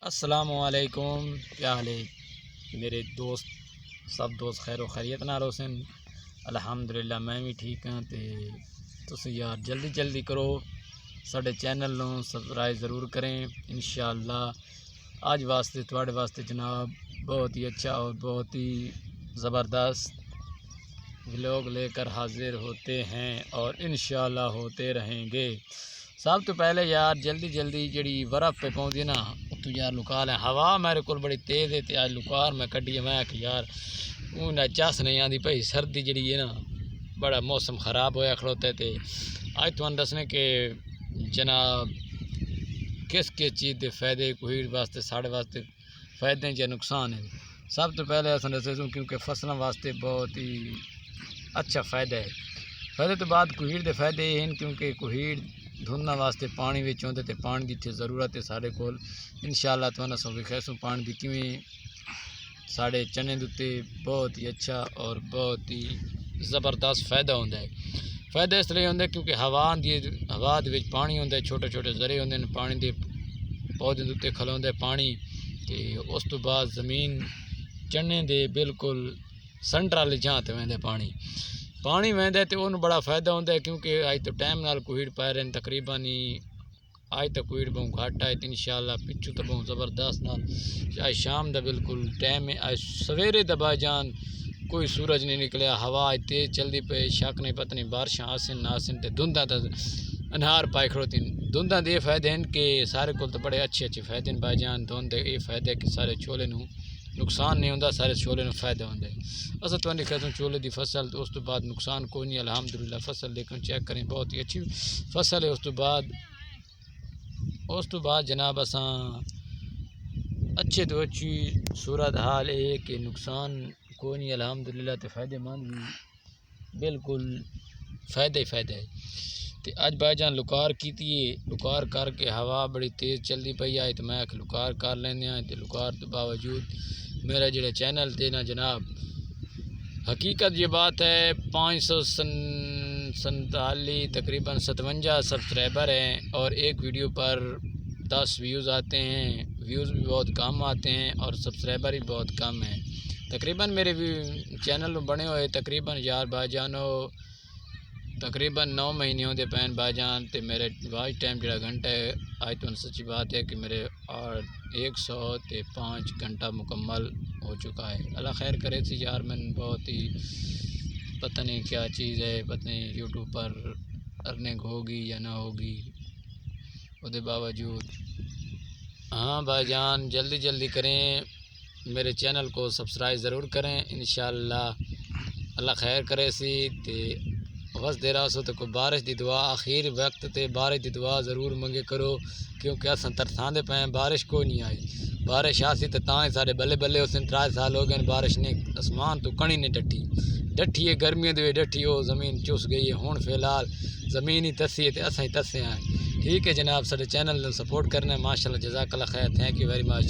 السلام علیکم، کیا حال ہے میرے دوست؟ سب دوست خیر و خیریت نال ہوسن؟ الحمدللہ میں بھی ٹھیک ہاں۔ تے تسی یار جلدی کرو، ساڈے چینل نو سبسکرائب ضرور کریں انشاءاللہ۔ آج واسطے تواڈے واسطے جناب بہت ہی اچھا اور بہت ہی زبردست ولاگ لے کر حاضر ہوتے ہیں اور انشاءاللہ ہوتے رہیں گے۔ سب تو پہلے یار جلدی جڑی برف پہ پوندی نا تو یار لکا لیں۔ ہوا میرے کو بڑی تیز ہے تے آج لکار میں کڈی میں کہ یار اون چس نہیں آندی پئی، سردی جڑی ہے نا بڑا موسم خراب ہویا کھڑوتا ہے۔ تے آج تھوان دسنے کہ جناب کس چیز دے فائدے کوئی واسطے ساڑے واسطے فائدے یا نقصان ہیں۔ سب تو پہلے اساں دسوں کیونکہ فصلوں واسطے بہت ہی اچھا فائدہ ہے۔ فائدے تو بعد کوہیڑ دے فائدے یہ ہیں کیونکہ کوہیڑ دھونا واسطے پانی وچ ہوندے تے پانی دی تے ضرورت ہے سارے کول۔ انشاءاللہ توانا سو وکھیسوں پانی دی کیویں ساڑے چنے دے بہت ہی اچھا اور بہت ہی زبردست فائدہ ہوندا ہے۔ فائدہ اس لیے ہوندا ہے کیونکہ ہوا دے وچ پانی ہوندا ہے، چھوٹے ذرے ہوندے نے پانی دے پودے دے تے کھلوندا ہے پانی تے اس تو بعد زمین چنے دے بالکل سنٹر والی جہاں تے ویندا پانی ویندا تے اونوں بڑا فائدہ ہوندا ہے کیونکہ اج تو ٹائم نال کوہیڑ پائے رہن تقریباً ہی آج تک کوہیڑ بہت گھٹ آئے تے انشاءاللہ پچھو تو بہت زبردست نال آج شام دا بالکل ٹائم ہے۔ آج سویرے دا بائی جان کوئی سورج نہیں نکلیا، ہوا آج تیز چلدی پئی، شک نہیں پتہ نہیں بارشاں آسن نہ آسن تے دھنداں تے انہار پائے کھڑوتی۔ دھنداں دے فائدے ہیں کہ سارے کول تو بڑے اچھے فائدے ہیں بائی جان۔ دھند دے یہ فائدے کہ سارے چھولے نوں نقصان نہیں ہوندا، سارے چھولے نوں فائدہ ہوندا ہے۔ اساں تواڈی کہتوں چھولے دی فصل تو اس تو بعد نقصان کوئی نہیں الحمدللہ۔ فصل لیکن چیک کریں بہت ہی اچھی فصل ہے۔ اس تو بعد جناب اساں اچھے تو اچھی صورت حال ہے کہ نقصان کوئی نہیں الحمدللہ تے فائدے مند بھی بالکل فائدہ ہی فائدہ ہے۔ تے اج بائی جان لکار کیتی ہے، لکار کر کے ہوا بڑی تیز چلدی پئی آئے تو میں کہ لکار کر لیندے ہیں تے لکار تو باوجود میرا جڑے چینل تے نا جناب حقیقت یہ بات ہے 547 تقریباً 57 سبسکرائبر ہیں اور ایک ویڈیو پر 10 ویوز آتے ہیں۔ ویوز بھی بہت کم آتے ہیں اور سبسکرائبر بھی بہت کم ہیں۔ تقریباً میرے چینل بنے ہوئے تقریباً یار بائی جانو تقریباً 9 مہینے ہوندے پین بائی جان تے میرے واچ ٹائم جڑا گھنٹہ ہے آج تو سچی بات ہے کہ میرے 105 گھنٹہ مکمل ہو چکا ہے۔ اللہ خیر کرے تھی یار، میں بہت ہی پتہ نہیں کیا چیز ہے، پتہ نہیں یوٹیوب پر ارننگ ہوگی یا نہ ہوگی، وہ دے باوجود ہاں بھائی جان جلدی کریں، میرے چینل کو سبسکرائب ضرور کریں انشاءاللہ۔ اللہ خیر کرے سی تے بس دے رہا سو تو کوئی بارش دی دعا آخر وقت تے بارش دی دعا ضرور منگے کرو کیونکہ اساں ترساں دے پئے بارش کوئی نہیں آئی۔ بارش آسی تو تاں ہی سارے بلے اس 3 سال ہو گئے بارش نہیں، آسمان تو کڑی نہیں ڈٹھی ہے گرمیاں دے ڈٹھی ہو زمین چس گئی ہے۔ ہن فی الحال زمین ہی تسی ہے تے اساں ہی تسے ہیں۔ ٹھیک ہے جناب، سارے چینل نوں سپورٹ کرنا ہے ماشاءاللہ، جزاک اللہ خیر، تھینک یو ویری مچ۔